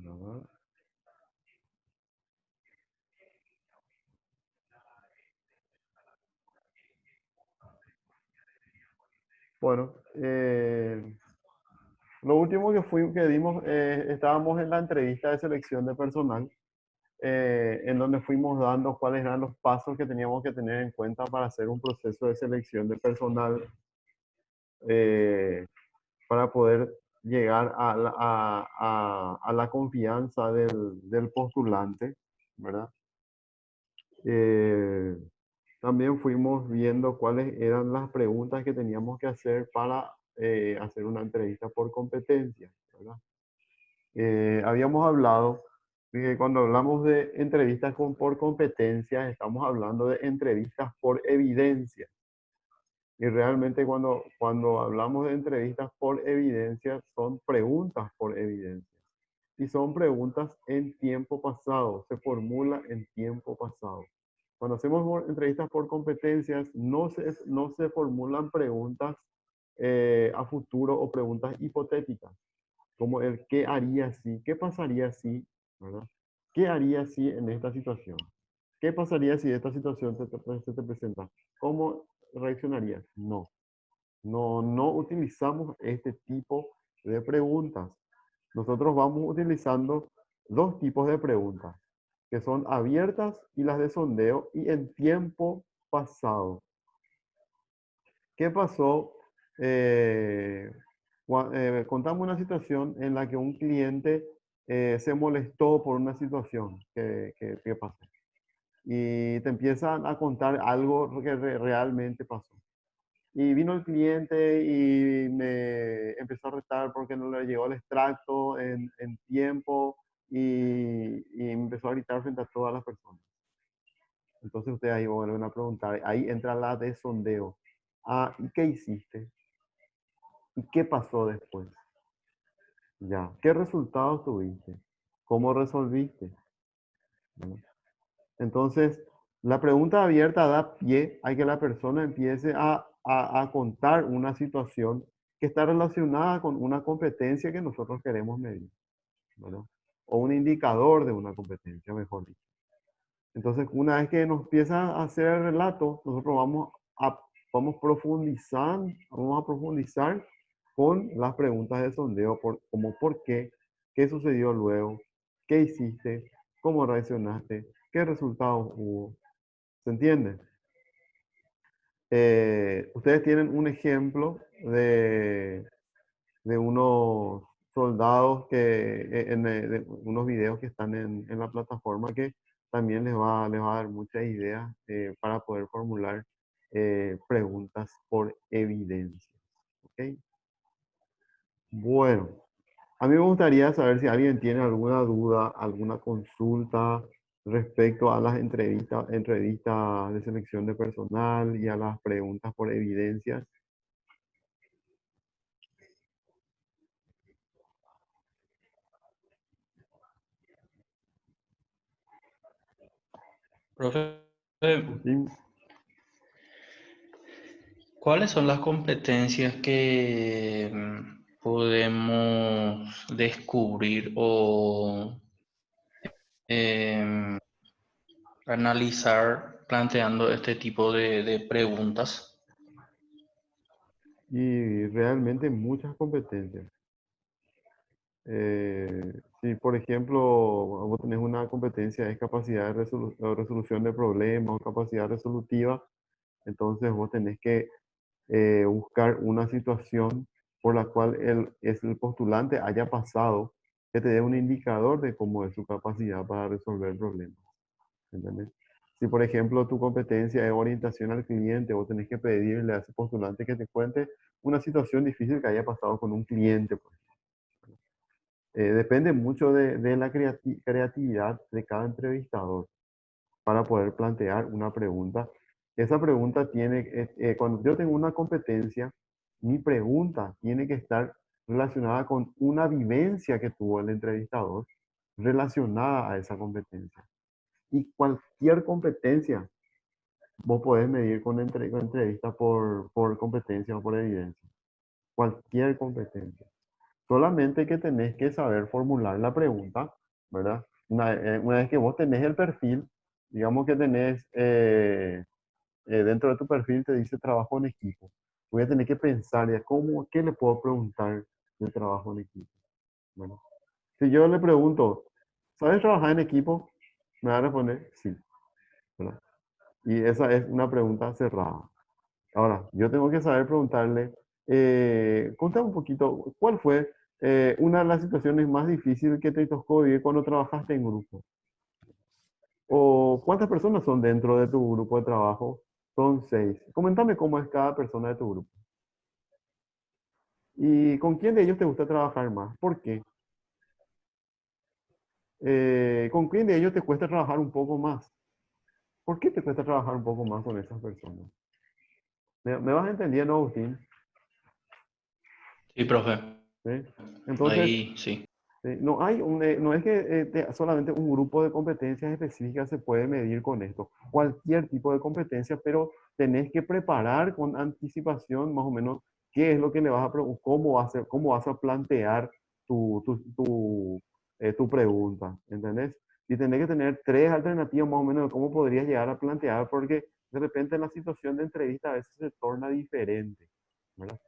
¿verdad? Bueno, lo último que dimos, estábamos en la entrevista de selección de personal, en donde fuimos dando cuáles eran los pasos que teníamos que tener en cuenta para hacer un proceso de selección de personal, eh, para poder llegar a la confianza del postulante, ¿verdad? Eh, También fuimos viendo cuáles eran las preguntas que teníamos que hacer para hacer una entrevista por competencia, ¿verdad? Habíamos hablado de que cuando hablamos de entrevistas por competencia, estamos hablando de entrevistas por evidencia. Y realmente cuando hablamos de entrevistas por evidencia, son preguntas por evidencia. Y son preguntas en tiempo pasado, se formula en tiempo pasado. Cuando hacemos entrevistas por competencias, no se formulan preguntas a futuro o preguntas hipotéticas, como el qué haría si, qué pasaría si, ¿verdad? ¿Qué haría si en esta situación? ¿Qué pasaría si esta situación se te presenta? ¿Cómo reaccionarías? No, no utilizamos este tipo de preguntas. Nosotros vamos utilizando dos tipos de preguntas, que son abiertas y las de sondeo y en tiempo pasado. ¿Qué pasó? Eh, Contamos una situación en la que un cliente se molestó por una situación que pasó. Y te empiezan a contar algo que realmente pasó. Y vino el cliente y me empezó a retar porque no le llegó el extracto en tiempo y me empezó a gritar frente a todas las personas. Entonces ustedes ahí vuelven a preguntar, ahí entra la de sondeo. Ah, ¿y qué hiciste? ¿Y qué pasó después? Ya, ¿qué resultados tuviste? ¿Cómo resolviste? ¿No? Entonces, la pregunta abierta da pie a que la persona empiece a contar una situación que está relacionada con una competencia que nosotros queremos medir, ¿verdad? O un indicador de una competencia, mejor dicho. Entonces, una vez que nos empieza a hacer el relato, nosotros vamos a profundizar con las preguntas de sondeo, como por qué sucedió luego, qué hiciste, cómo reaccionaste, qué resultados hubo. ¿Se entiende? Ustedes tienen un ejemplo de unos soldados de unos videos que están en la plataforma que también les va a dar muchas ideas para poder formular preguntas por evidencia. ¿Ok? Bueno, a mí me gustaría saber si alguien tiene alguna duda, alguna consulta respecto a las entrevistas de selección de personal y a las preguntas por evidencias. Profe, ¿Sí? ¿cuáles son las competencias que podemos descubrir o em, analizar planteando este tipo de preguntas? Y realmente muchas competencias. Si, por ejemplo, vos tenés una competencia es capacidad de resolución de problemas o capacidad resolutiva, entonces vos tenés que buscar una situación por la cual el postulante haya pasado, que te dé un indicador de cómo es su capacidad para resolver problemas. ¿Entendés? Si, por ejemplo, tu competencia es orientación al cliente, vos tenés que pedirle a ese postulante que te cuente una situación difícil que haya pasado con un cliente, pues. Depende mucho de la creatividad de cada entrevistador para poder plantear una pregunta. Esa pregunta cuando yo tengo una competencia, mi pregunta tiene que estar relacionada con una vivencia que tuvo el entrevistador relacionada a esa competencia. Y cualquier competencia vos podés medir con entrevista por competencia o por evidencia. Cualquier competencia. Solamente que tenés que saber formular la pregunta, ¿verdad? Una vez que vos tenés el perfil, digamos que tenés, dentro de tu perfil te dice trabajo en equipo. Voy a tener que pensar ya cómo, qué le puedo preguntar de trabajo en equipo. Bueno, si yo le pregunto, ¿sabes trabajar en equipo? Me va a responder sí, ¿verdad? Y esa es una pregunta cerrada. Ahora, yo tengo que saber preguntarle, contame un poquito, ¿cuál fue una de las situaciones más difíciles que te tocó vivir cuando trabajaste en grupo? ¿O cuántas personas son dentro de tu grupo de trabajo? Son 6. Coméntame cómo es cada persona de tu grupo. ¿Y con quién de ellos te gusta trabajar más? ¿Por qué? ¿Con quién de ellos te cuesta trabajar un poco más? ¿Por qué te cuesta trabajar un poco más con esas personas? ¿Me vas entendiendo, Agustín? Sí, profe. ¿Sí? Entonces, Ahí sí. no hay no es que solamente un grupo de competencias específicas se puede medir con esto. Cualquier tipo de competencia, pero tenés que preparar con anticipación más o menos qué es lo que le vas a preguntar, cómo vas a plantear tu pregunta, ¿entendés? Y tenés que tener tres alternativas más o menos de cómo podrías llegar a plantear, porque de repente la situación de entrevista a veces se torna diferente, ¿verdad?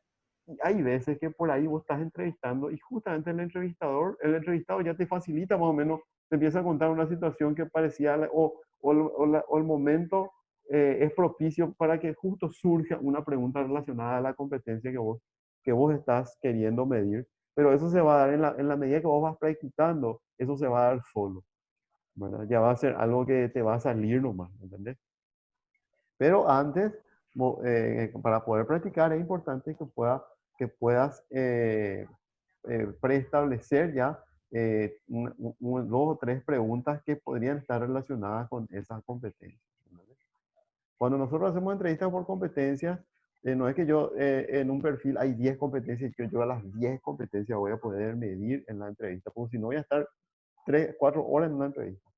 Y hay veces que por ahí vos estás entrevistando y justamente el entrevistado ya te facilita más o menos, te empieza a contar una situación que parecía, o el momento es propicio para que justo surja una pregunta relacionada a la competencia que vos estás queriendo medir. Pero eso se va a dar en la medida que vos vas practicando, eso se va a dar solo, ¿verdad? Ya va a ser algo que te va a salir nomás, ¿entendés? Pero antes, para poder practicar, es importante que puedas preestablecer ya dos o tres preguntas que podrían estar relacionadas con esas competencias, ¿vale? Cuando nosotros hacemos entrevistas por competencias, no es que yo en un perfil hay 10 competencias y que yo a las 10 competencias voy a poder medir en la entrevista, porque si no voy a estar 3 4 horas en una entrevista.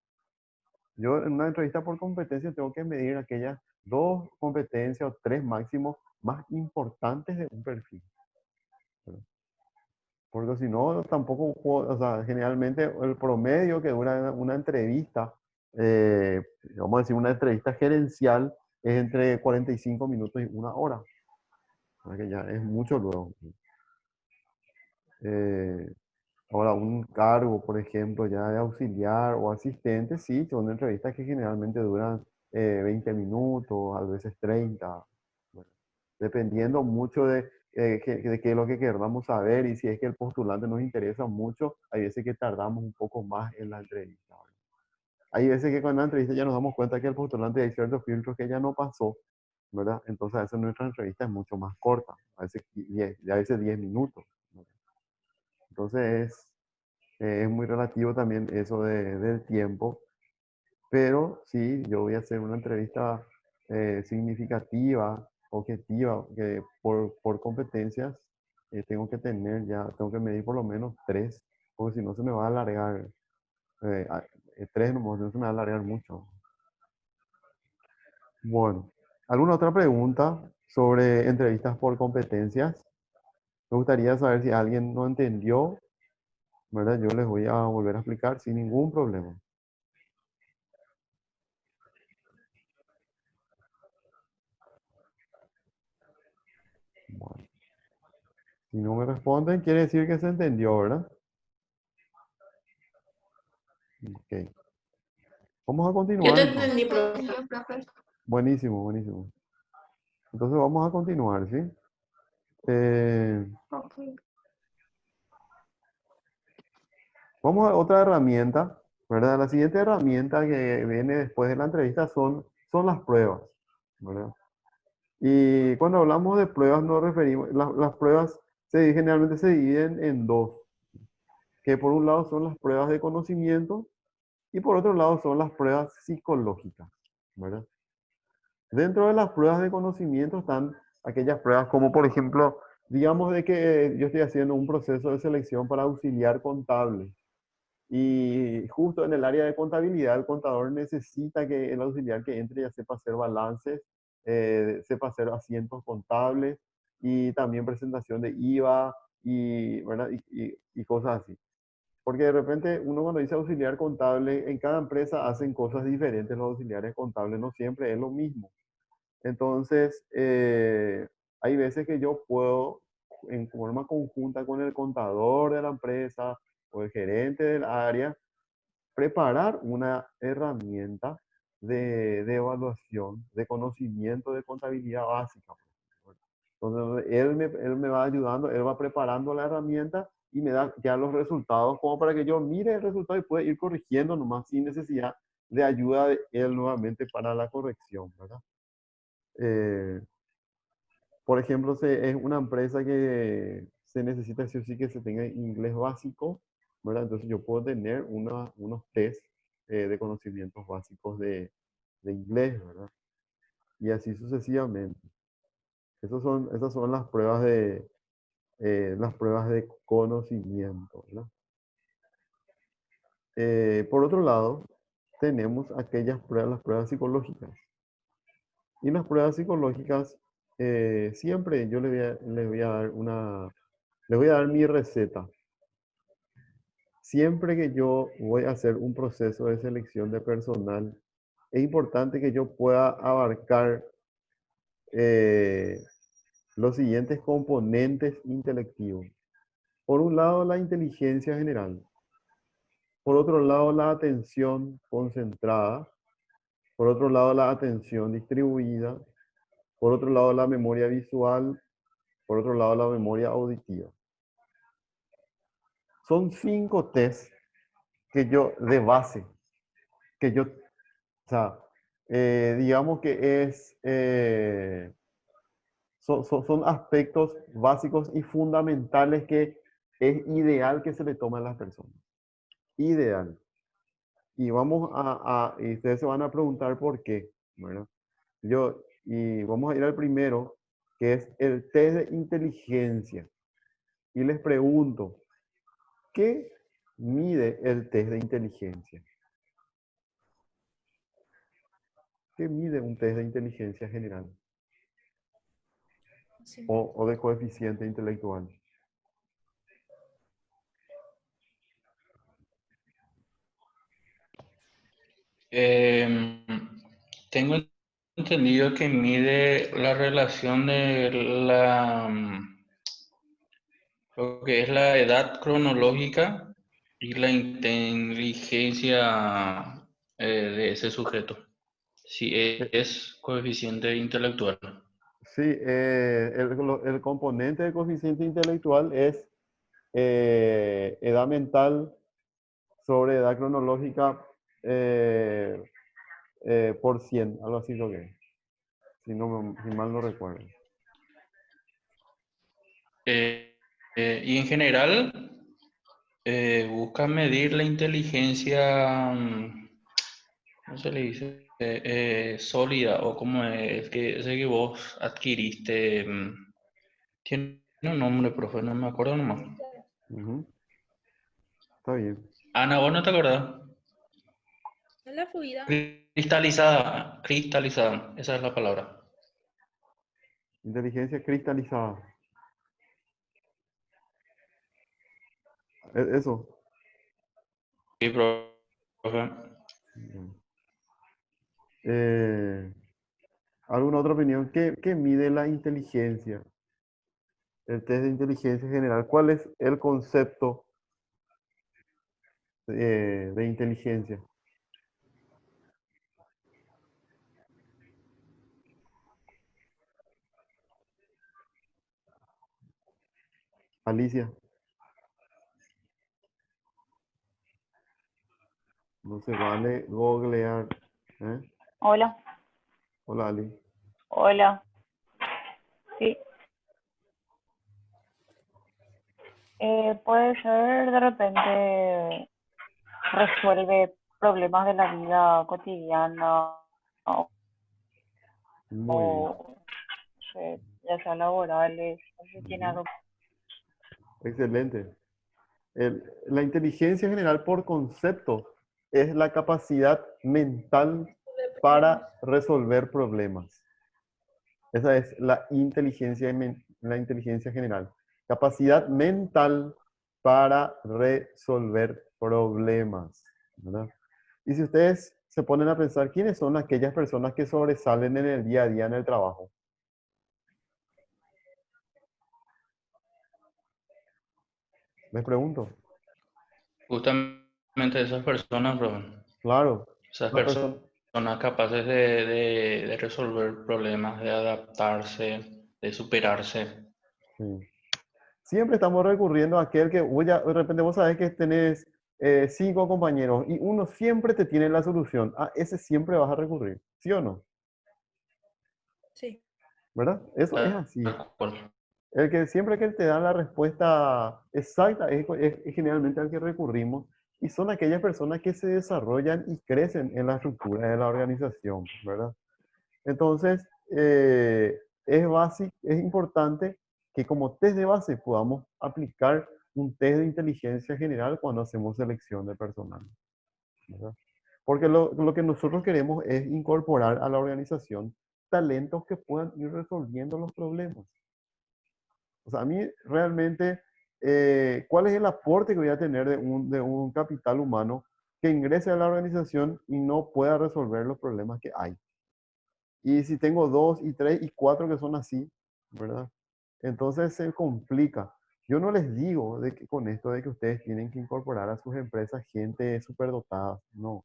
Yo en una entrevista por competencia tengo que medir aquellas dos competencias o tres máximos más importantes de un perfil, ¿verdad? Porque si no, tampoco, o sea, generalmente el promedio que dura una entrevista, vamos a decir una entrevista gerencial, es entre 45 minutos y una hora, ¿verdad? Que ya es mucho luego. Eh, Ahora, un cargo, por ejemplo, ya de auxiliar o asistente, sí, son entrevistas que generalmente duran 20 minutos, a veces 30. Bueno, dependiendo mucho de qué es lo que queramos saber y si es que el postulante nos interesa mucho, hay veces que tardamos un poco más en la entrevista, ¿verdad? Hay veces que con la entrevista ya nos damos cuenta que el postulante hay ciertos filtros que ya no pasó, ¿verdad? Entonces a veces nuestra entrevista es mucho más corta, a veces 10 minutos, ¿verdad? Entonces es muy relativo también eso del tiempo, pero sí, yo voy a hacer una entrevista significativa, objetiva, que por competencias tengo que medir por lo menos tres, porque si no se me va a alargar, eh, a- tres nomás, no se me va a alargar mucho. Bueno, ¿alguna otra pregunta sobre entrevistas por competencias? Me gustaría saber si alguien no entendió, ¿verdad? Yo les voy a volver a explicar sin ningún problema. Bueno. Si no me responden, quiere decir que se entendió, ¿verdad? Ok. Vamos a Yo te continuar entonces. entendí, profe. Buenísimo, buenísimo. Entonces vamos a continuar, ¿sí? Eh, Ok. Vamos a otra herramienta, ¿verdad? La siguiente herramienta que viene después de la entrevista son las pruebas, ¿verdad? Y cuando hablamos de pruebas nos referimos, las pruebas generalmente se dividen en dos, que por un lado son las pruebas de conocimiento y por otro lado son las pruebas psicológicas, ¿verdad? Dentro de las pruebas de conocimiento están aquellas pruebas como, por ejemplo, digamos de que yo estoy haciendo un proceso de selección para auxiliar contable y justo en el área de contabilidad el contador necesita que el auxiliar que entre ya sepa hacer balances, sepa hacer asientos contables y también presentación de IVA ¿verdad? Y cosas así. Porque de repente uno cuando dice auxiliar contable, en cada empresa hacen cosas diferentes los auxiliares contables, no siempre es lo mismo. Entonces, hay veces que yo puedo, en forma conjunta con el contador de la empresa o el gerente del área, preparar una herramienta de evaluación, de conocimiento de contabilidad básica. Entonces, él me va ayudando, él va preparando la herramienta y me da ya los resultados como para que yo mire el resultado y pueda ir corrigiendo nomás sin necesidad de ayuda de él nuevamente para la corrección, ¿verdad? Eh, por ejemplo, es una empresa que se necesita sí o sí que se tenga inglés básico, ¿verdad? Entonces yo puedo tener unos test de conocimientos básicos de inglés, ¿verdad? Y así sucesivamente. Esas son las pruebas de conocimiento, ¿verdad? Por otro lado, tenemos aquellas pruebas, las pruebas psicológicas. Y las pruebas psicológicas, siempre yo les voy a dar mi receta. Siempre que yo voy a hacer un proceso de selección de personal, es importante que yo pueda abarcar eh, los siguientes componentes intelectivos. Por un lado, la inteligencia general. Por otro lado, la atención concentrada. Por otro lado, la atención distribuida. Por otro lado, la memoria visual. Por otro lado, la memoria auditiva. Son 5 test que yo, de base, que yo, o sea, digamos que son aspectos básicos y fundamentales que es ideal que se le tomen a las personas. Ideal. Y y ustedes se van a preguntar por qué, ¿verdad? Y vamos a ir al primero, que es el test de inteligencia. Y les pregunto, ¿qué mide el test de inteligencia? ¿Qué mide un test de inteligencia general Sí. o de coeficiente intelectual? Em, Tengo entendido que mide la relación de lo que es la edad cronológica y la inteligencia de ese sujeto. Si Eh, es coeficiente intelectual. Sí, el componente de coeficiente intelectual es edad mental sobre edad cronológica eh, por 100, algo así lo que es, si mal no recuerdo. Eh, y en general, busca medir la inteligencia, ¿cómo se le dice? Sólida o como es que ese que vos adquiriste. Tiene un nombre, profe, no me acuerdo nomás. Ujú, está bien. Ana, ¿vos no te acordás? ¿No es la fluida? Cristalizada, cristalizada, esa es la palabra. Inteligencia cristalizada. Eso. Sí, profe. Eh, ¿Alguna otra opinión? ¿Qué mide la inteligencia? El test de inteligencia general. ¿Cuál es el concepto de inteligencia? Alicia, no se vale googlear. ¿Eh? Hola, Hola, Ali. hola. Sí, puede ser de repente resuelve problemas de la vida cotidiana o, Muy bien. o, ya sea laborales, no sé si tiene Ujú. algo. Excelente. La inteligencia general por concepto es la capacidad mental para resolver problemas. Esa es la inteligencia general. Capacidad mental para resolver problemas, ¿verdad? Y si ustedes se ponen a pensar, ¿quiénes son aquellas personas que sobresalen en el día a día en el trabajo? Les pregunto. Justamente esas personas, bro. Claro, Esas una persona, personas capaces de resolver problemas, de adaptarse, de superarse. sí. Siempre estamos recurriendo a aquel que, oye, de repente vos sabés que tenés 5 compañeros y uno siempre te tiene la solución. A ese siempre vas a recurrir, ¿sí o no? Sí. ¿Verdad? Eso es Tal así. cual. El que siempre que te da la respuesta exacta es generalmente al que recurrimos y son aquellas personas que se desarrollan y crecen en la estructura de la organización, ¿verdad? Entonces, es básico, es importante que como test de base podamos aplicar un test de inteligencia general cuando hacemos selección de personal, ¿verdad? Porque lo que nosotros queremos es incorporar a la organización talentos que puedan ir resolviendo los problemas. O sea, a mí realmente, ¿cuál es el aporte que voy a tener de un capital humano que ingrese a la organización y no pueda resolver los problemas que hay? Y si tengo 2 y 3 y 4 que son así, ¿verdad? Entonces se complica. Yo no les digo de que con esto de que ustedes tienen que incorporar a sus empresas gente superdotada, no.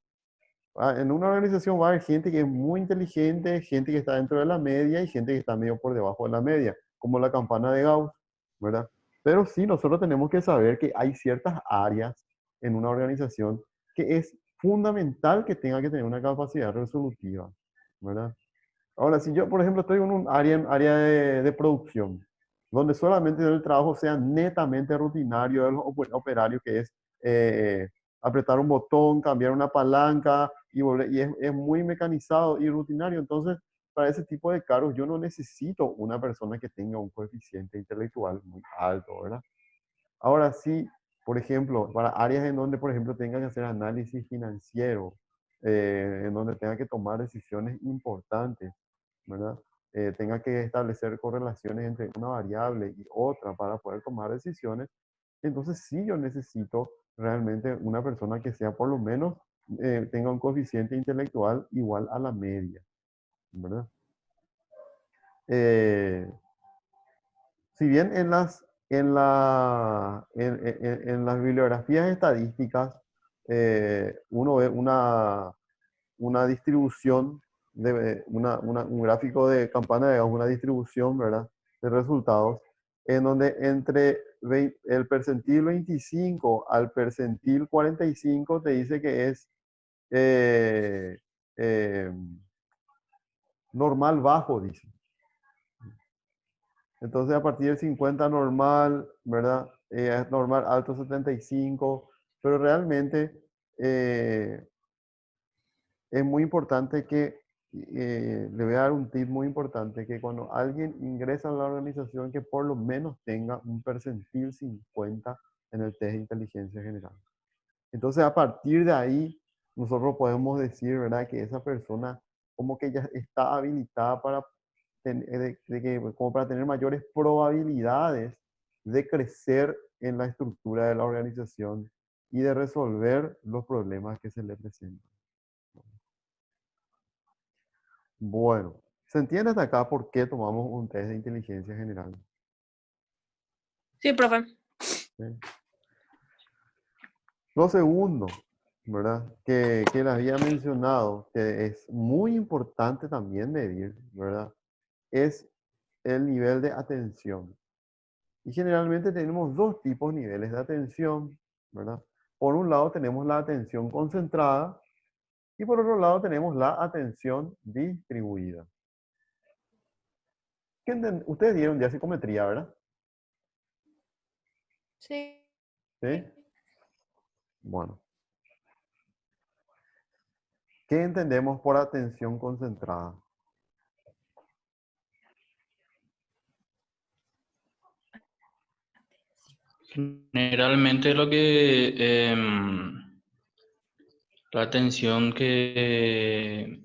En una organización va a haber gente que es muy inteligente, gente que está dentro de la media y gente que está medio por debajo de la media, como la campana de Gauss, ¿verdad? Pero sí, nosotros tenemos que saber que hay ciertas áreas en una organización que es fundamental que tenga que tener una capacidad resolutiva, ¿verdad? Ahora, si yo, por ejemplo, estoy en un área de producción, donde solamente el trabajo sea netamente rutinario de los operarios, que es eh, apretar un botón, cambiar una palanca, y es muy mecanizado y rutinario, entonces, para ese tipo de cargos, yo no necesito una persona que tenga un coeficiente intelectual muy alto, ¿verdad? Ahora sí, por ejemplo, para áreas en donde, por ejemplo, tenga que hacer análisis financiero, en donde tenga que tomar decisiones importantes, ¿verdad? Tenga que establecer correlaciones entre una variable y otra para poder tomar decisiones, entonces sí yo necesito realmente una persona que sea por lo menos tenga un coeficiente intelectual igual a la media, ¿verdad? Eh, si bien en las bibliografías estadísticas uno ve una distribución, un gráfico de campana de Gauss, una distribución, ¿verdad?, de resultados, en donde entre el percentil 25 al percentil 45 te dice que es eh, eh, normal bajo, dice. Entonces, a partir del 50 normal, ¿verdad? Es normal alto 75, pero realmente eh, es muy importante que, le voy a dar un tip muy importante, que cuando alguien ingresa a la organización, que por lo menos tenga un percentil 50 en el test de inteligencia general. Entonces, a partir de ahí, nosotros podemos decir, ¿verdad?, que esa persona como que ya está habilitada para como para tener mayores probabilidades de crecer en la estructura de la organización y de resolver los problemas que se le presentan. Bueno, ¿se entiende hasta acá por qué tomamos un test de inteligencia general? Sí, profe. ¿Sí? Lo segundo, ¿verdad? Que les había mencionado, que es muy importante también medir, ¿verdad? Es el nivel de atención. Y generalmente tenemos dos tipos de niveles de atención, ¿verdad? Por un lado tenemos la atención concentrada y por otro lado tenemos la atención distribuida. Ustedes dieron ya psicometría, ¿verdad? Sí. ¿Sí? Bueno. ¿Qué entendemos por atención concentrada? Generalmente lo que la atención que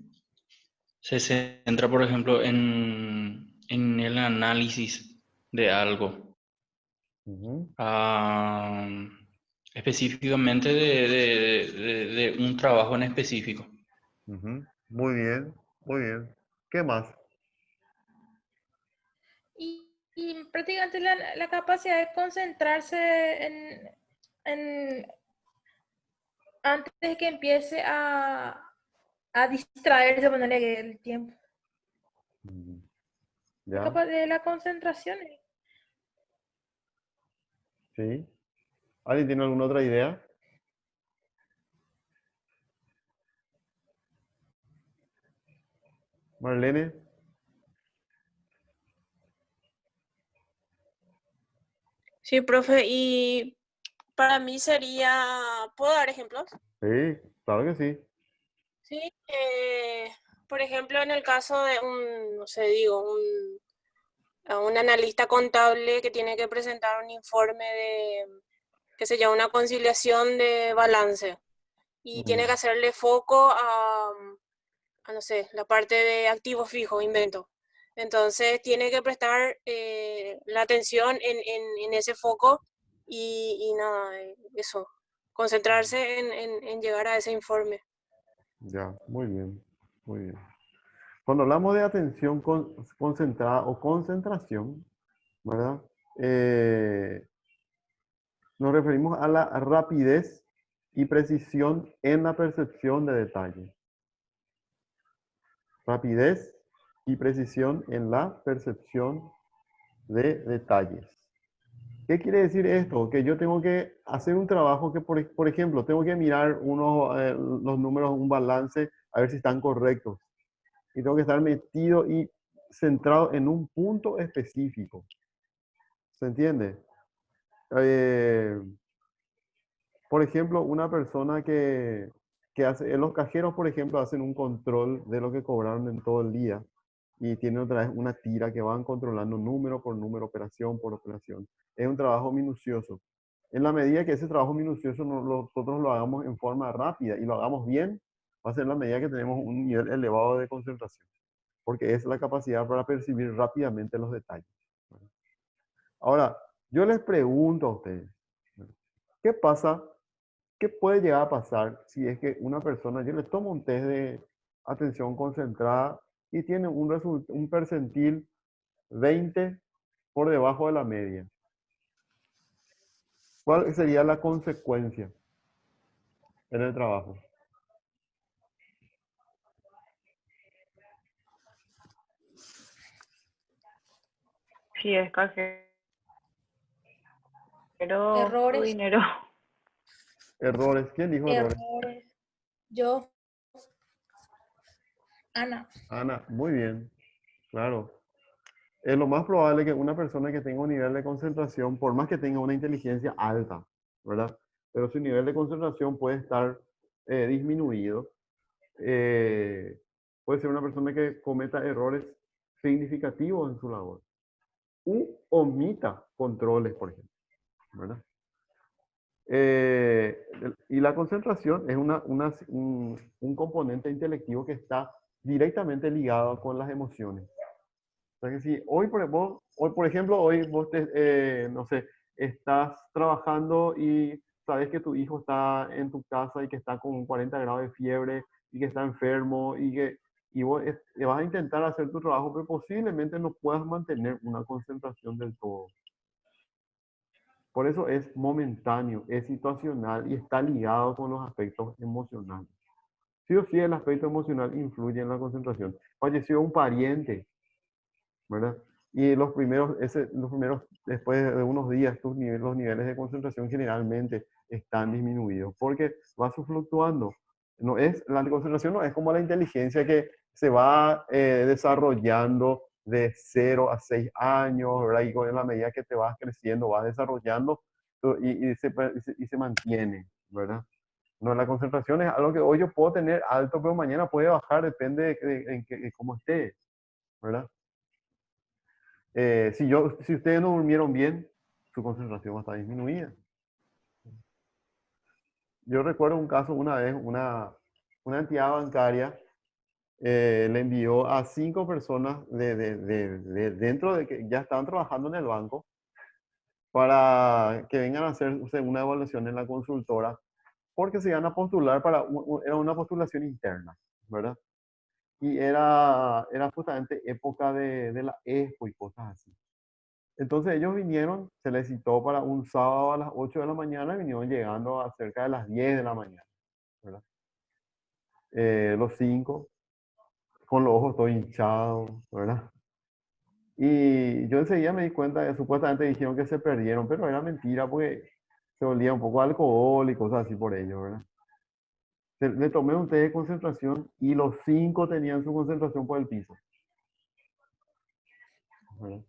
se centra, por ejemplo, en el análisis de algo. Ujú, ah, específicamente de un trabajo en específico. ujú. Muy bien, muy bien. ¿Qué más? Y prácticamente la capacidad de concentrarse en- antes de que empiece a distraerse, ponerle el tiempo. Mm, La ¿Ya? capa de la concentración. ¿Sí? ¿Alguien tiene alguna otra idea? Marlene. Sí, profe, y para mí sería, ¿puedo dar ejemplos? Sí, claro que sí. Sí, por ejemplo, en el caso de un, no sé, digo, un analista contable que tiene que presentar un informe de, qué sé yo, una conciliación de balance y tiene que Mm, hacerle foco a, no sé, la parte de activos fijos, invento. Entonces tiene que prestar la atención en ese foco y nada, eso, concentrarse en llegar a ese informe. ya, muy bien, muy bien. Cuando hablamos de atención concentrada o concentración, ¿verdad? Eh, Nos referimos a la rapidez y precisión en la percepción de detalles. Rapidez y precisión en la percepción de detalles. ¿Qué quiere decir esto? Que yo tengo que hacer un trabajo que, por ejemplo, tengo que mirar los números, un balance, a ver si están correctos. Y tengo que estar metido y centrado en un punto específico. ¿Se entiende? Eh, por ejemplo, una persona que hace, en los cajeros, por ejemplo, hacen un control de lo que cobraron en todo el día y tienen otra vez una tira que van controlando número por número, operación por operación. Es un trabajo minucioso. En la medida que ese trabajo minucioso nosotros lo hagamos en forma rápida y lo hagamos bien, va a ser la medida que tenemos un nivel elevado de concentración, porque es la capacidad para percibir rápidamente los detalles. Ahora, yo les pregunto a ustedes, ¿qué pasa? ¿Qué puede llegar a pasar si es que una persona, yo le tomo un test de atención concentrada y tiene un percentil 20 por debajo de la media? ¿Cuál sería la consecuencia en el trabajo? Si es cajero, tu Errores, dinero. Errores. ¿Quién dijo errores? errores. Yo, Ana. Ana, muy bien, claro. Es lo más probable que una persona que tenga un nivel de concentración, por más que tenga una inteligencia alta, ¿verdad? Pero su nivel de concentración puede estar disminuido. eh, Puede ser una persona que cometa errores significativos en su labor. U omita controles, por ejemplo, ¿verdad? Y la concentración es un componente intelectivo que está directamente ligado con las emociones. O sea que si hoy, por ejemplo, hoy vos no sé, estás trabajando y sabes que tu hijo está en tu casa y que está con 40 grados de fiebre y que está enfermo y vos vas a intentar hacer tu trabajo, pero posiblemente no puedas mantener una concentración del todo. Por eso es momentáneo, es situacional y está ligado con los aspectos emocionales. Sí o sí, el aspecto emocional influye en la concentración. Falleció un pariente, ¿verdad? Y los primeros, después de unos días, los niveles de concentración generalmente están disminuidos porque va fluctuando. La concentración no es como la inteligencia que se va desarrollando de 0 a 6 años, ¿verdad? Y en la medida que te vas creciendo, vas desarrollando y se mantiene, ¿verdad? No, la concentración es algo que hoy yo puedo tener alto, pero mañana puede bajar, depende de cómo esté, ¿verdad? Si ustedes no durmieron bien, su concentración va a estar disminuida. Yo recuerdo un caso una vez, una entidad bancaria le envió a 5 personas dentro de que ya estaban trabajando en el banco, para que vengan a hacer una evaluación en la consultora, porque se iban a postular para, era una postulación interna, ¿verdad? Y era justamente época de la expo y cosas así. Entonces ellos vinieron, se les citó para un sábado a las 8 de la mañana y vinieron llegando a cerca de las 10 de la mañana, ¿verdad? Los 5, con los ojos todos hinchados, ¿verdad? Y yo enseguida me di cuenta que supuestamente dijeron que se perdieron, pero era mentira porque se olía un poco a alcohol y cosas así por ello, ¿verdad? Le tomé un té de concentración y los 5 tenían su concentración por el piso, ¿verdad?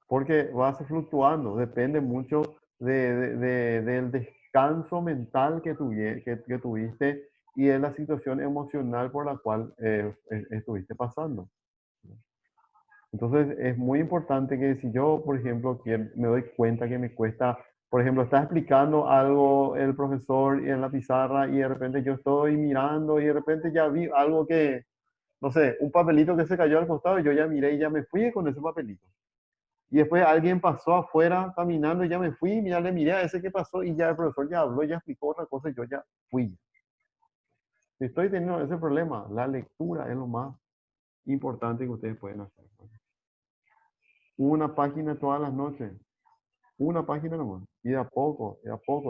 Porque vas fluctuando, depende mucho del descanso mental que tuviste y de la situación emocional por la cual estuviste pasando. Entonces es muy importante que si yo, por ejemplo, me doy cuenta que me cuesta, por ejemplo, está explicando algo el profesor en la pizarra y de repente yo estoy mirando y de repente ya vi algo que, no sé, un papelito que se cayó al costado y yo ya miré y ya me fui con ese papelito. Y después alguien pasó afuera caminando y ya me fui, mira, le miré a ese que pasó y ya el profesor ya habló, ya explicó otra cosa y yo ya fui. Si estoy teniendo ese problema, la lectura es lo más importante que ustedes pueden hacer. Una página todas las noches, una página nomás, y de a poco,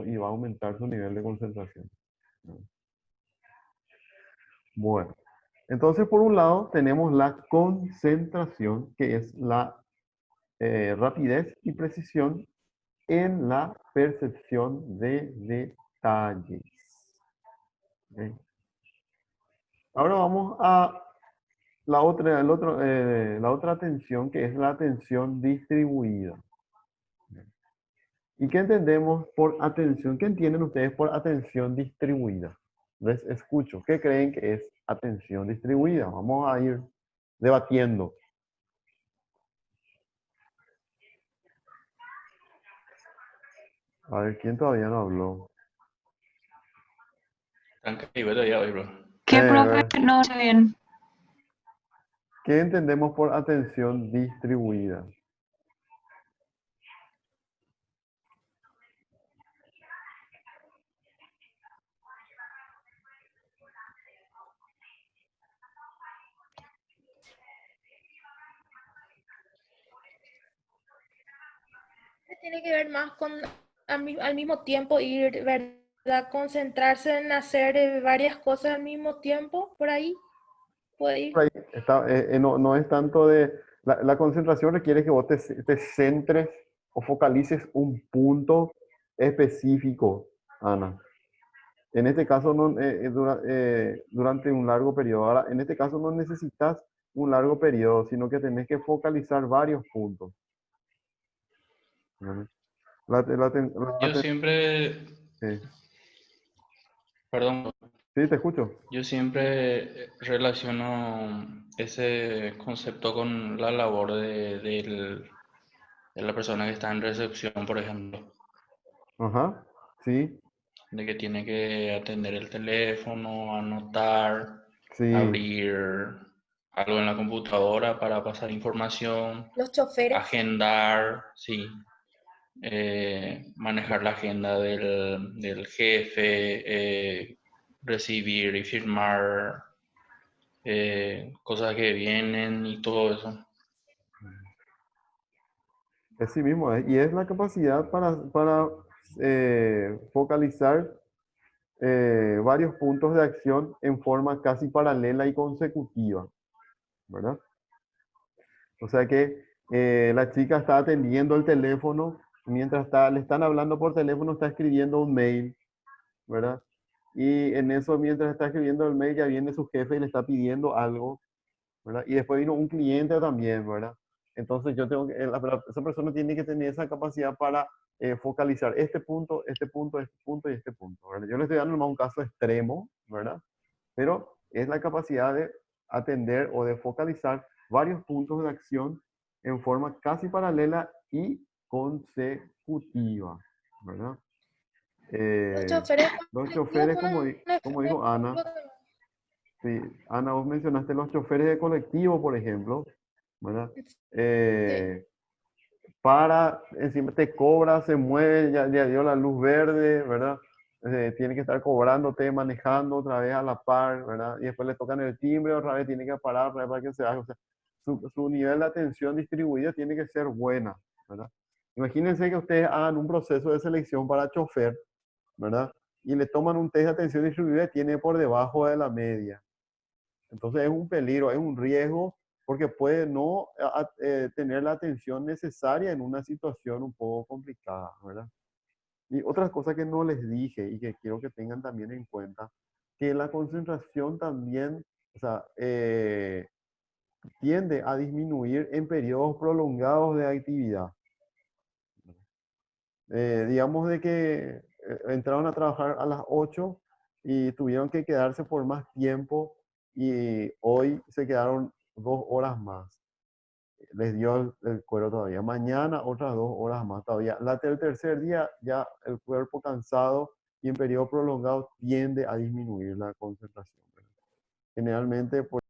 y va a aumentar su nivel de concentración. Bueno, entonces por un lado tenemos la concentración, que es la rapidez y precisión en la percepción de detalles. ¿Ok? Ahora vamos a la otra atención, que es la atención distribuida. ¿Y qué entendemos por atención? ¿Qué entienden ustedes por atención distribuida? Les escucho. ¿Qué creen que es atención distribuida? Vamos a ir debatiendo. A ver, ¿quién todavía no habló? Tranquilo todavía hoy, bro. ¿Qué, A profe? ver, No sé bien. ¿qué entendemos por atención distribuida? Tiene que ver más con al mismo tiempo ir, ¿verdad? Concentrarse en hacer varias cosas al mismo tiempo, por ahí puede ir. Por ahí está, no es tanto de... La concentración requiere que vos te centres o focalices un punto específico, Ana. En este caso, no, durante un largo periodo. Ahora, en este caso no necesitas un largo periodo, sino que tenés que focalizar varios puntos. ¿Vale? Yo siempre, Sí, perdón, sí, te escucho. yo siempre relaciono ese concepto con la labor de la persona que está en recepción, por ejemplo, Ajá, sí, de que tiene que atender el teléfono, anotar, sí. abrir algo en la computadora para pasar información, Los choferes. agendar, sí, manejar la agenda del jefe, recibir y firmar cosas que vienen y todo eso. Es sí mismo. Y es la capacidad para focalizar varios puntos de acción en forma casi paralela y consecutiva, ¿verdad? O sea que la chica está atendiendo el teléfono, mientras le están hablando por teléfono, está escribiendo un mail, ¿verdad? Y en eso, mientras está escribiendo el mail, ya viene su jefe y le está pidiendo algo, ¿verdad? Y después vino un cliente también, ¿verdad? Entonces yo tengo que, esa persona tiene que tener esa capacidad para focalizar este punto, este punto, este punto y este punto, ¿verdad? Yo le estoy dando nomás un caso extremo, ¿verdad? Pero es la capacidad de atender o de focalizar varios puntos de acción en forma casi paralela y consecutiva, ¿verdad? Los Eh, choferes los colectivos choferes, ponen un como dijo Ana, ejemplo. sí, Ana, vos mencionaste los choferes de colectivo, por ejemplo, ¿verdad? Sí. Eh, para, encima te cobra, se mueve, ya dio la luz verde, ¿verdad? Tiene que estar cobrándote, manejando otra vez a la par, ¿verdad? Y después le tocan el timbre, otra vez tiene que parar otra vez para que se haga. O sea, su nivel de atención distribuida tiene que ser buena, ¿verdad? Imagínense que ustedes hagan un proceso de selección para chofer, ¿verdad? Y le toman un test de atención distribuida y tiene por debajo de la media. Entonces es un peligro, es un riesgo, porque puede no tener la atención necesaria en una situación un poco complicada, ¿verdad? Y otra cosa que no les dije y que quiero que tengan también en cuenta, que la concentración también, o sea, tiende a disminuir en periodos prolongados de actividad. Digamos de que entraron a trabajar a las 8 y tuvieron que quedarse por más tiempo y hoy se quedaron 2 horas más. Les dio el cuero todavía. Mañana otras 2 horas más todavía. El tercer día ya el cuerpo cansado y en periodo prolongado tiende a disminuir la concentración, ¿verdad? Generalmente por